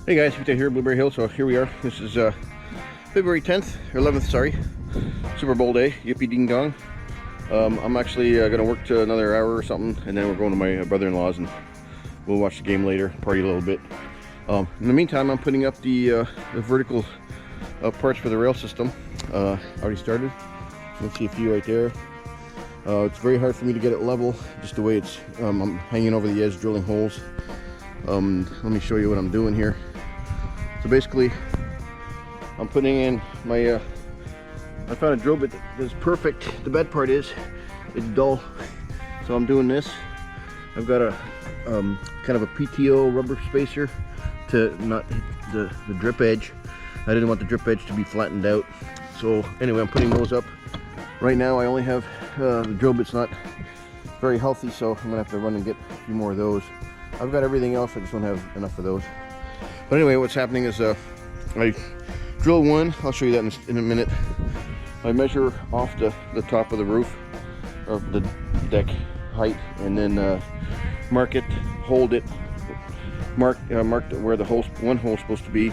Hey guys, Vita here, Blueberry Hill. So here we are. This is February 10th, or 11th, sorry. Super Bowl day. Yippee ding dong. I'm actually gonna work to another hour or something, and then we're going to my brother-in-law's, and we'll watch the game later, party a little bit. In the meantime, I'm putting up the vertical parts for the rail system. Already started. You can see a few right there. It's very hard for me to get it level, just the way it's. I'm hanging over the edge, drilling holes. Let me show you what I'm doing here. So basically, I'm putting in my, I found a drill bit that is perfect. The bad part is, it's dull. So I'm doing this. I've got a kind of a PTO rubber spacer to not hit the drip edge. I didn't want the drip edge to be flattened out. So anyway, I'm putting those up. Right now I only have, the drill bit's not very healthy, so I'm gonna have to run and get a few more of those. I've got everything else, I just don't have enough of those. But anyway, what's happening is I drill one. I'll show you that in a minute. I measure off the top of the roof, or the deck height, and then mark it, hold it, mark where the one hole's supposed to be.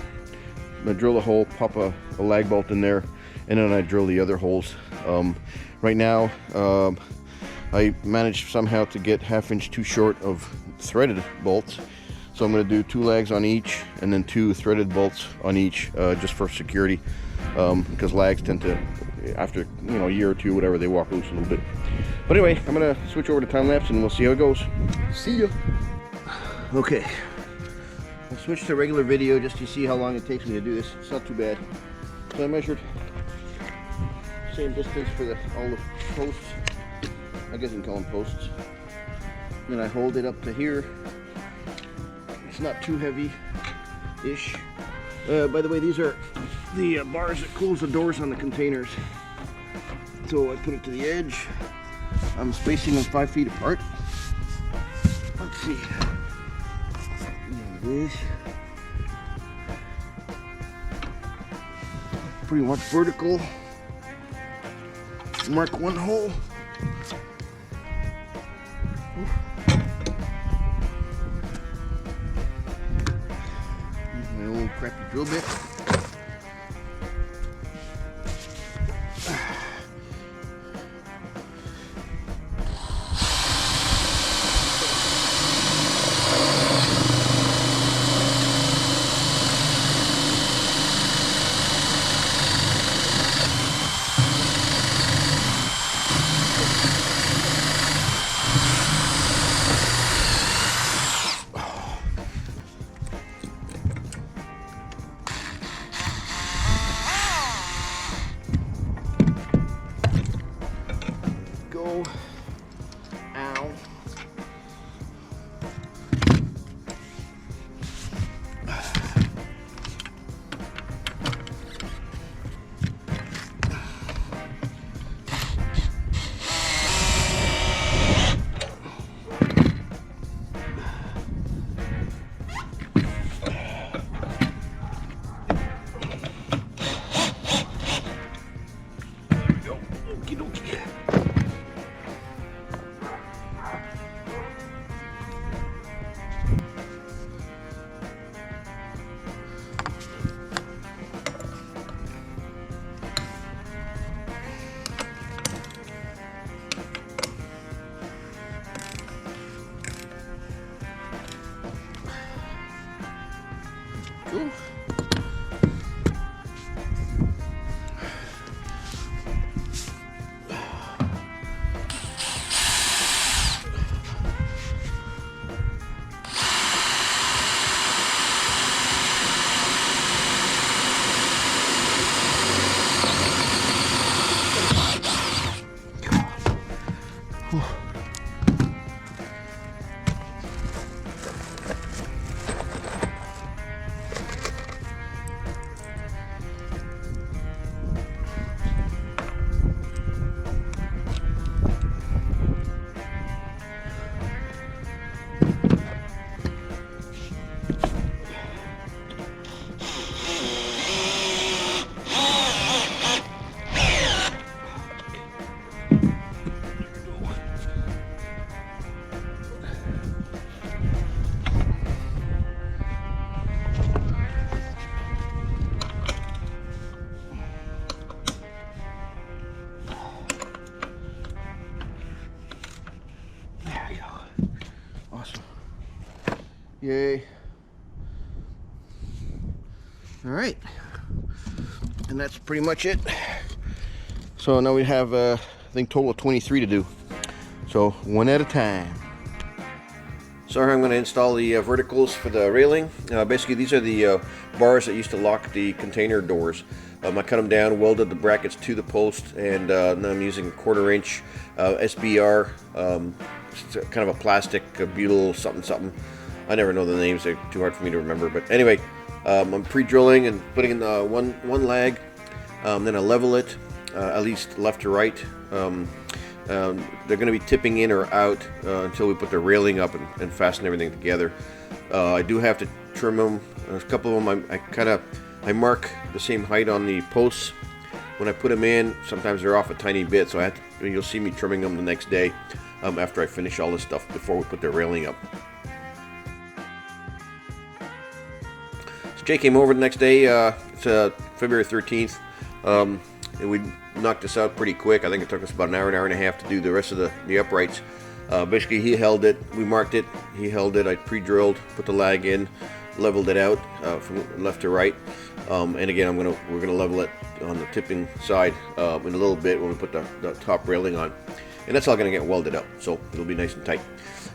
I drill a hole, pop a lag bolt in there, and then I drill the other holes. Right now, I managed somehow to get 1/2 inch too short of threaded bolts. So I'm going to do 2 lags on each, and then 2 threaded bolts on each, just for security, because lags tend to, after a year or two, whatever, they walk loose a little bit. But anyway, I'm going to switch over to time lapse and we'll see how it goes. See ya. Okay, I'll switch to regular video just to see how long it takes me to do this. It's not too bad. So I measured same distance for all the posts. I guess you can call them posts. Then I hold it up to here. It's not too heavy-ish. By the way, these are the bars that close the doors on the containers. So I put it to the edge. I'm spacing them 5 feet apart. Let's see. There it is. Pretty much vertical. Mark one hole. My old crappy drill bit. Go. Ow. Okie dokie. Cool. Yay. All right, and that's pretty much it. So now we have I think total of 23 to do, so one at a time. So here I'm going to install the verticals for the railing. Basically these are the bars that used to lock the container doors. I cut them down, welded the brackets to the post, and now I'm using a 1/4 inch SBR, kind of a plastic butyl something. I never know the names, they're too hard for me to remember, but anyway, I'm pre-drilling and putting in one lag, then I level it, at least left to right. They're going to be tipping in or out until we put the railing up and fasten everything together. I do have to trim them. A couple of them I mark the same height on the posts. When I put them in, sometimes they're off a tiny bit, so you'll see me trimming them the next day after I finish all this stuff before we put the railing up. So Jay came over the next day. It's February 13th. And we knocked this out pretty quick. I think it took us about an hour and a half to do the rest of the uprights. Basically, he held it, we marked it, he held it, I pre-drilled, put the lag in, leveled it out from left to right. And again, we're gonna level it on the tipping side in a little bit when we put the top railing on. And that's all gonna get welded up, so it'll be nice and tight.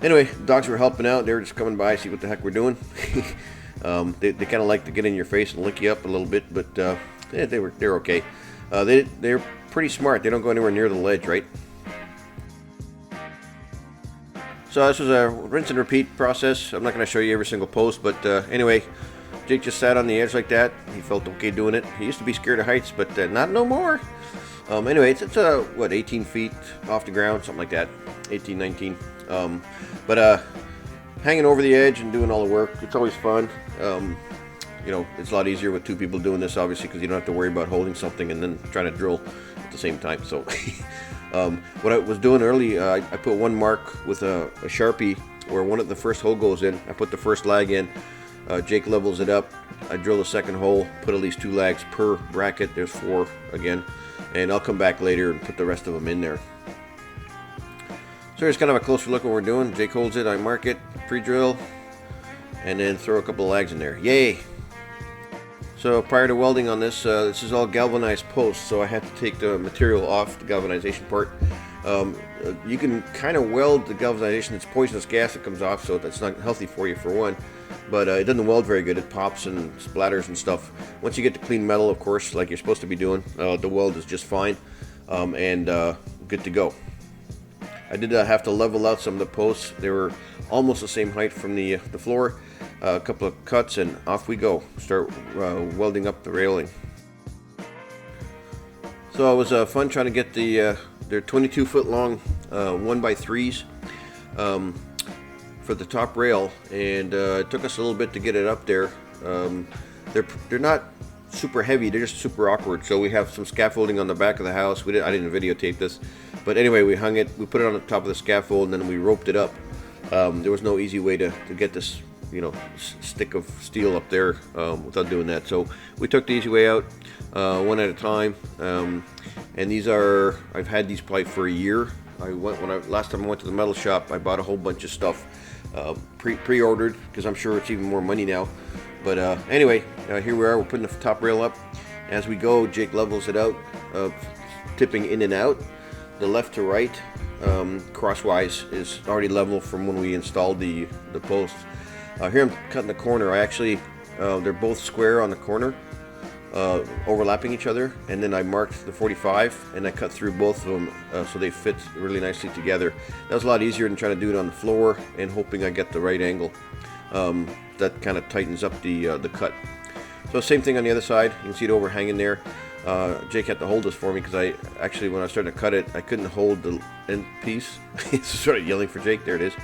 Anyway, dogs were helping out. They were just coming by, see what the heck we're doing. They kind of like to get in your face and lick you up a little bit, but yeah, they're okay. They're pretty smart. They don't go anywhere near the ledge, right? So this was a rinse and repeat process. I'm not going to show you every single post, but anyway, Jake just sat on the edge like that. He felt okay doing it. He used to be scared of heights, but not no more. Anyway, it's what, 18 feet off the ground, something like that, 18, 19. But hanging over the edge and doing all the work, it's always fun. You know, it's a lot easier with two people doing this, obviously, because you don't have to worry about holding something and then trying to drill at the same time. So what I was doing early, I put one mark with a Sharpie where the first hole goes in. I put the first lag in. Jake levels it up. I drill the second hole, put at least 2 lags per bracket. There's 4 again. And I'll come back later and put the rest of them in there. So here's kind of a closer look at what we're doing. Jake holds it, I mark it, pre-drill, and then throw a couple of lags in there. Yay! So prior to welding on this, this is all galvanized posts, so I had to take the material off the galvanization part. You can kind of weld the galvanization. It's poisonous gas that comes off, so that's not healthy for you, for one. But it doesn't weld very good. It pops and splatters and stuff. Once you get to clean metal, of course, like you're supposed to be doing, the weld is just fine and good to go. I did have to level out some of the posts. They were almost the same height from the floor. A couple of cuts and off we go. Start welding up the railing. So it was fun trying to get they're 22 foot long 1x3s for the top rail, and it took us a little bit to get it up there. They're not super heavy, they're just super awkward. So we have some scaffolding on the back of the house. I didn't videotape this, but anyway, we hung it, we put it on the top of the scaffold, and then we roped it up. There was no easy way to get this, you know, stick of steel up there without doing that. So we took the easy way out, one at a time. And these are, I've had these probably for a year. Last time I went to the metal shop, I bought a whole bunch of stuff pre-ordered, because I'm sure it's even more money now. But anyway, here we are. We're putting the top rail up. As we go, Jake levels it out, tipping in and out. The left to right, crosswise, is already level from when we installed the posts. Here I'm cutting the corner. They're both square on the corner, overlapping each other, and then I marked the 45 and I cut through both of them so they fit really nicely together. That was a lot easier than trying to do it on the floor and hoping I get the right angle. That kind of tightens up the cut. So same thing on the other side. You can see it overhanging there. Jake had to hold this for me because when I started to cut it, I couldn't hold the end piece. It's sort of yelling for Jake. There it is.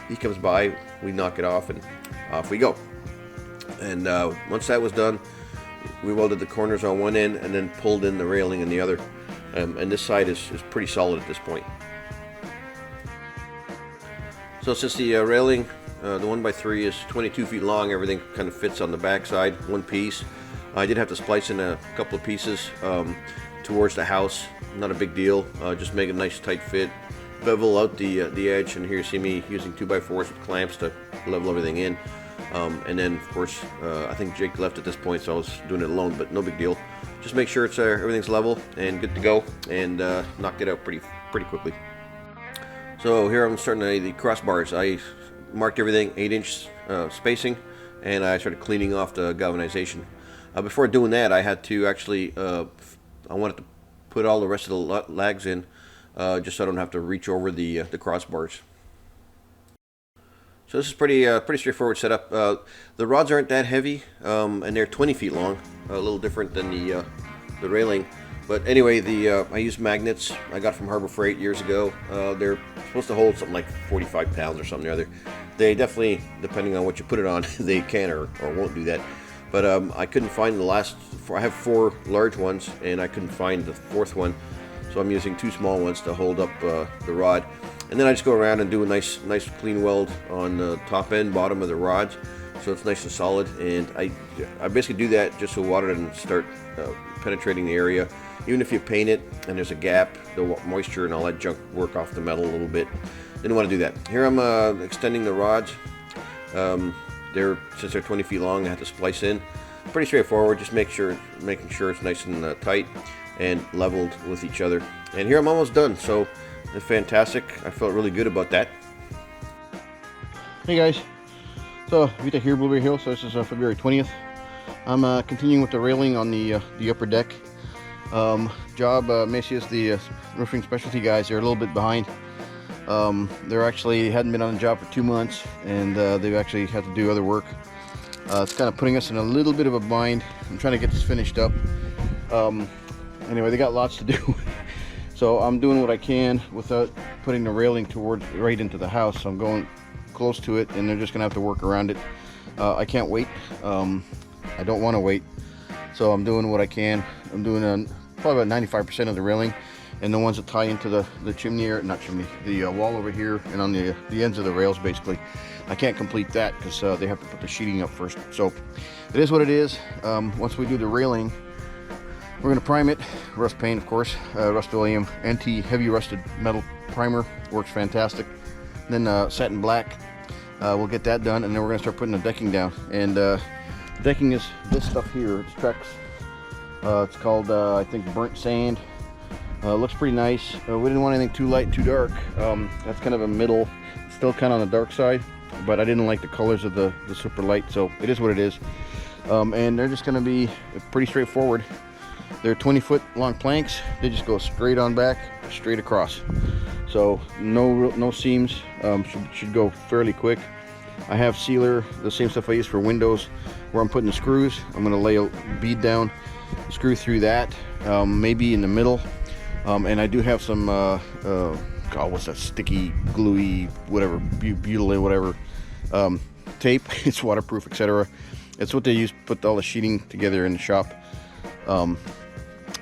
He comes by, we knock it off, and off we go. And once that was done, we welded the corners on one end and then pulled in the railing in the other. And this side is pretty solid at this point. So since the railing, the 1x3 is 22 feet long, everything kind of fits on the back side, one piece. I did have to splice in a couple of pieces towards the house. Not a big deal, just make a nice tight fit. Bevel out the edge, and here you see me using 2x4s with clamps to level everything in. And then of course I think Jake left at this point, so I was doing it alone, but no big deal. Just make sure it's everything's level and good to go, and knock it out pretty quickly. So here I'm starting the crossbars. I marked everything 8-inch spacing, and I started cleaning off the galvanization. Before doing that, I had to actually I wanted to put all the rest of the lags in, just so I don't have to reach over the crossbars. So this is pretty straightforward setup. The rods aren't that heavy, and they're 20 feet long, a little different than the railing. But anyway, I use magnets I got from Harbor Freight years ago. They're supposed to hold something like 45 pounds or something or other. They definitely, depending on what you put it on, they can or won't do that. But I couldn't find the last four. I have 4 large ones, and I couldn't find the 4th one. So I'm using 2 small ones to hold up the rod. And then I just go around and do a nice clean weld on the top and bottom of the rods, so it's nice and solid. And I basically do that just so water doesn't start penetrating the area. Even if you paint it and there's a gap, the moisture and all that junk work off the metal a little bit. Didn't want to do that. Here I'm extending the rods. Since they're 20 feet long, I have to splice in. Pretty straightforward. Just making sure it's nice and tight and leveled with each other. And here I'm almost done. So it's fantastic. I felt really good about that. Hey guys, so Vita here, Blueberry Hill. So this is February 20th. I'm continuing with the railing on the upper deck. Macy's, the roofing specialty guys, they're a little bit behind. They're actually hadn't been on the job for 2 months, and they've actually had to do other work. It's kind of putting us in a little bit of a bind. I'm trying to get this finished up. Anyway, they got lots to do. So I'm doing what I can without putting the railing right into the house. So I'm going close to it, and they're just gonna have to work around it. I can't wait. I don't want to wait. So I'm doing what I can. I'm doing probably about 95% of the railing, and the ones that tie into the chimney, or not chimney, the wall over here, and on the ends of the rails basically. I can't complete that because they have to put the sheeting up first. So it is what it is. Once we do the railing, we're going to prime it. Rust paint, of course. Rustoleum anti-heavy rusted metal primer. Works fantastic. Then satin black. We'll get that done, and then we're going to start putting the decking down. And the decking is this stuff here. It's Trex. It's called, I think, burnt sand. Looks pretty nice. We didn't want anything too light, too dark. That's kind of a middle. Still kind of on the dark side, but I didn't like the colors of the super light, so it is what it is. And they're just going to be pretty straightforward. They're 20-foot long planks. They just go straight on back, straight across. So no seams. Should go fairly quick. I have sealer, the same stuff I use for windows, where I'm putting the screws. I'm going to lay a bead down, screw through that, maybe in the middle. And I do have some, what's that, sticky, gluey, whatever, butylene, whatever, tape. It's waterproof, etc. It's what they use to put all the sheeting together in the shop.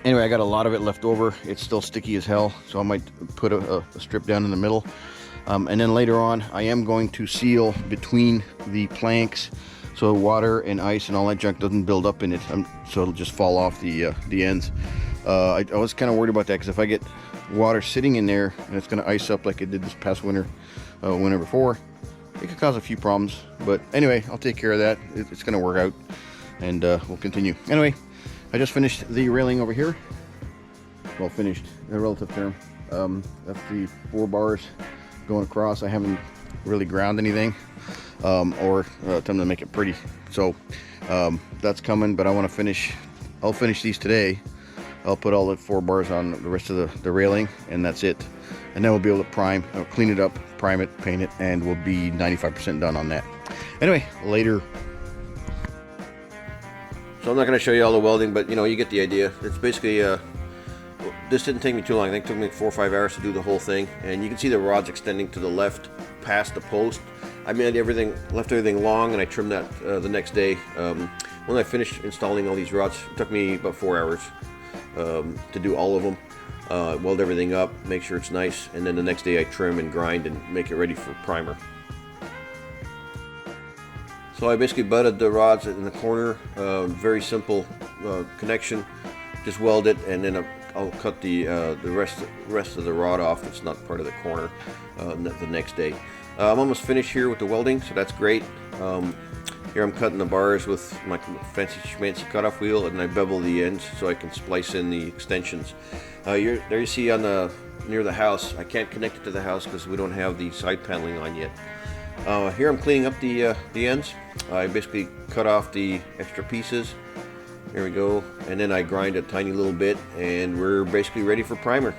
Anyway, I got a lot of it left over. It's still sticky as hell, so I might put a strip down in the middle. And then later on, I am going to seal between the planks so water and ice and all that junk doesn't build up in it, so it'll just fall off the ends. I was kind of worried about that, because if I get water sitting in there and it's going to ice up like it did this past winter, winter before, it could cause a few problems. But anyway, I'll take care of that. It's going to work out, and we'll continue. Anyway, I just finished the railing over here. Well, finished, a relative term. That's the 4 bars going across. I haven't really ground anything or time to make it pretty. So that's coming, but I want to finish. I'll finish these today. I'll put all the 4 bars on the rest of the railing, and that's it. And then we'll be able to prime, clean it up, prime it, paint it, and we'll be 95% done on that. Anyway, later. So I'm not going to show you all the welding, but you get the idea. It's basically, this didn't take me too long. I think it took me 4 or 5 hours to do the whole thing. And you can see the rods extending to the left past the post. I made left everything long, and I trimmed that the next day. When I finished installing all these rods, it took me about 4 hours to do all of them. Weld everything up, make sure it's nice, and then the next day I trim and grind and make it ready for primer. So I basically butted the rods in the corner, very simple connection, just weld it, and then I'll cut the rest of the rod off that's not part of the corner the next day. I'm almost finished here with the welding, so that's great. Here I'm cutting the bars with my fancy schmancy cutoff wheel, and I bevel the ends so I can splice in the extensions. There you see on the near the house. I can't connect it to the house because we don't have the side paneling on yet. Here I'm cleaning up the ends. I basically cut off the extra pieces. There we go, and then I grind a tiny little bit, and we're basically ready for primer.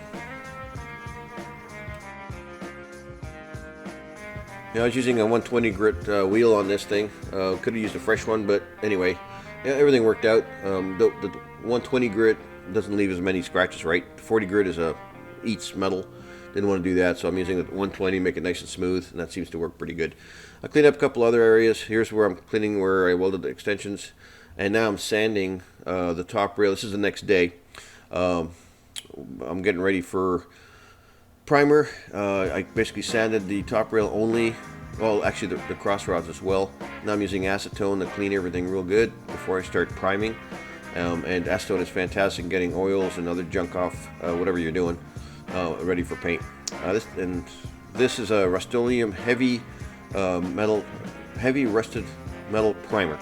I was using a 120 grit wheel on this thing. Could have used a fresh one, but anyway, yeah, everything worked out. The 120 grit doesn't leave as many scratches, right? 40 grit eats metal. Didn't want to do that, so I'm using the 120, make it nice and smooth, and that seems to work pretty good. I cleaned up a couple other areas. Here's where I'm cleaning where I welded the extensions, and now I'm sanding the top rail. This is the next day. I'm getting ready for primer. I basically sanded the top rail only, well actually the cross rods as well. Now I'm using acetone to clean everything real good before I start priming. And acetone is fantastic in getting oils and other junk off whatever you're doing, ready for paint. This is a rustoleum heavy rusted metal primer.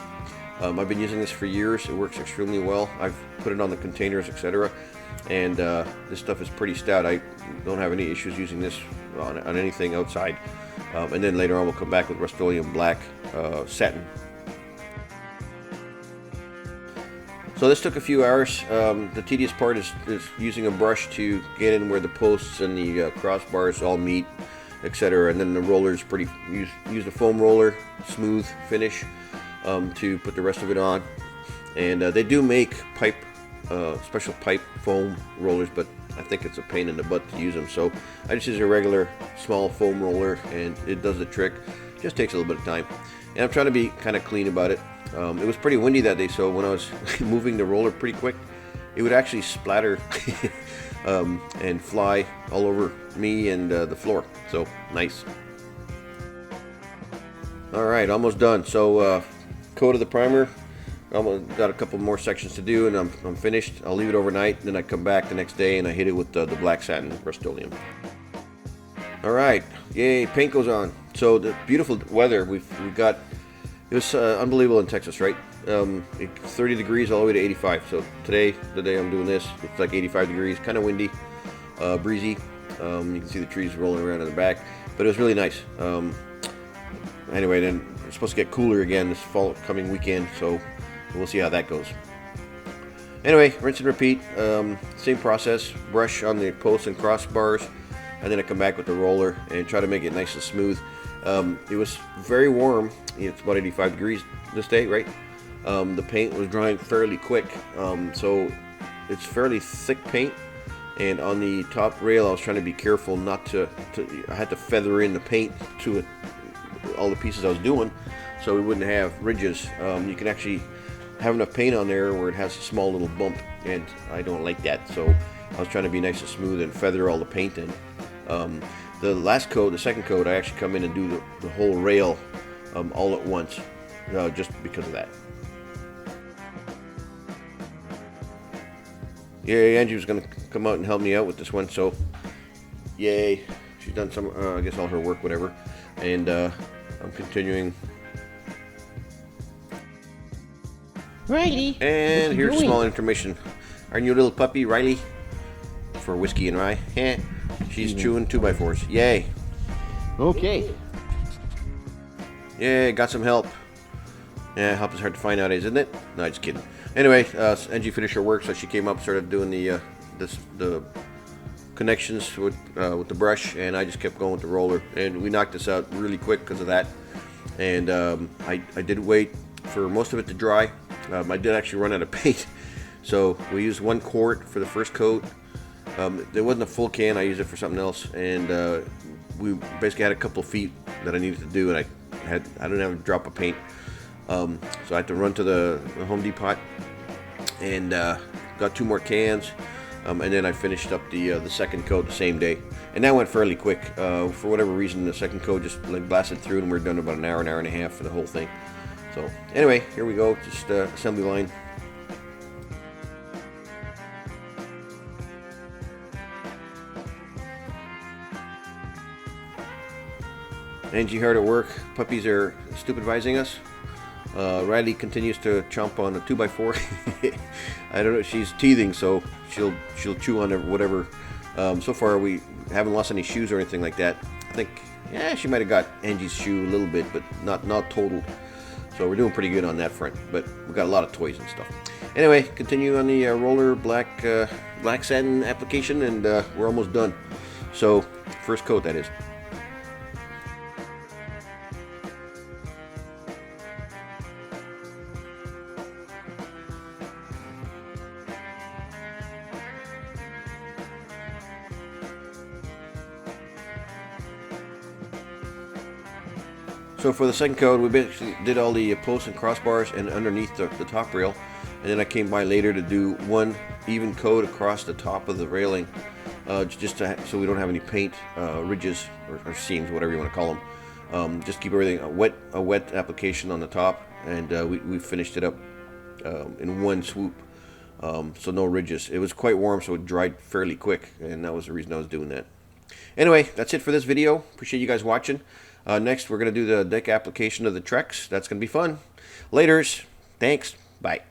I've been using this for years. It works extremely well. I've put it on the containers, etc. And this stuff is pretty stout. I don't have any issues using this on anything outside. And then later on we'll come back with rustoleum black satin. So this took a few hours. The tedious part is using a brush to get in where the posts and the crossbars all meet, etc. And then the rollers use a foam roller, smooth finish, to put the rest of it on. And they do make special pipe foam rollers, but I think it's a pain in the butt to use them. So I just use a regular small foam roller, and it does the trick. Just takes a little bit of time. And I'm trying to be kind of clean about it. It was pretty windy that day, so when I was moving the roller pretty quick, it would actually splatter and fly all over me and the floor. So nice. All right, almost done. So coat of the primer. I've got a couple more sections to do, and I'm finished. I'll leave it overnight, then I come back the next day and I hit it with the black satin rustoleum. All right, yay! Paint goes on. So the beautiful weather we've got. It was unbelievable in Texas, right? 30 degrees all the way to 85. So today, the day I'm doing this, it's like 85 degrees, kind of windy, breezy. You can see the trees rolling around in the back, but it was really nice. Anyway, then it's supposed to get cooler again this coming weekend, so we'll see how that goes. Anyway, rinse and repeat. Same process. Brush on the posts and crossbars, and then I come back with the roller and try to make it nice and smooth. It was very warm. It's about 85 degrees this day, right? The paint was drying fairly quick, so it's fairly thick paint. And on the top rail, I was trying to be careful not to I had to feather in the paint to all the pieces I was doing, so we wouldn't have ridges. You can actually have enough paint on there where it has a small little bump, and I don't like that. So I was trying to be nice and smooth and feather all the paint in. The last coat, the second coat, I actually come in and do the whole rail all at once, just because of that. Yay, Angie was going to come out and help me out with this one, so yay. She's done some, I guess all her work, whatever, and I'm continuing. Riley. And here's small information. Our new little puppy, Riley, for whiskey and rye. She's chewing 2x4s. Yay. Okay. Yay, got some help. Yeah, help is hard to find nowadays, isn't it? No, just kidding. Anyway, Angie finished her work, so she came up, started doing the connections with the brush, and I just kept going with the roller. And we knocked this out really quick because of that. And I did wait for most of it to dry. I did actually run out of paint, so we used 1 quart for the first coat. There wasn't a full can. I used it for something else, and we basically had a couple of feet that I needed to do, and I didn't have a drop of paint, so I had to run to the Home Depot and got 2 more cans, and then I finished up the second coat the same day, and that went fairly quick. For whatever reason, the second coat just blasted through, and we're done in about an hour and a half for the whole thing. So anyway, here we go, just assembly line. Angie hard at work. Puppies are supervising us. Riley continues to chomp on a 2x4. I don't know, she's teething, so she'll chew on whatever. So far we haven't lost any shoes or anything like that. I think, yeah, she might have got Angie's shoe a little bit, but not totaled. So we're doing pretty good on that front, but we've got a lot of toys and stuff. Anyway, continue on the roller black satin application, and we're almost done. So first coat, that is. So for the second coat, we basically did all the posts and crossbars and underneath the top rail, and then I came by later to do one even coat across the top of the railing, just so we don't have any paint ridges or seams, whatever you want to call them. Just keep everything a wet application on the top, and we finished it up in one swoop, so no ridges. It was quite warm, so it dried fairly quick, and that was the reason I was doing that. Anyway, that's it for this video. Appreciate you guys watching. Next, we're going to do the deck application of the Trex. That's going to be fun. Laters. Thanks. Bye.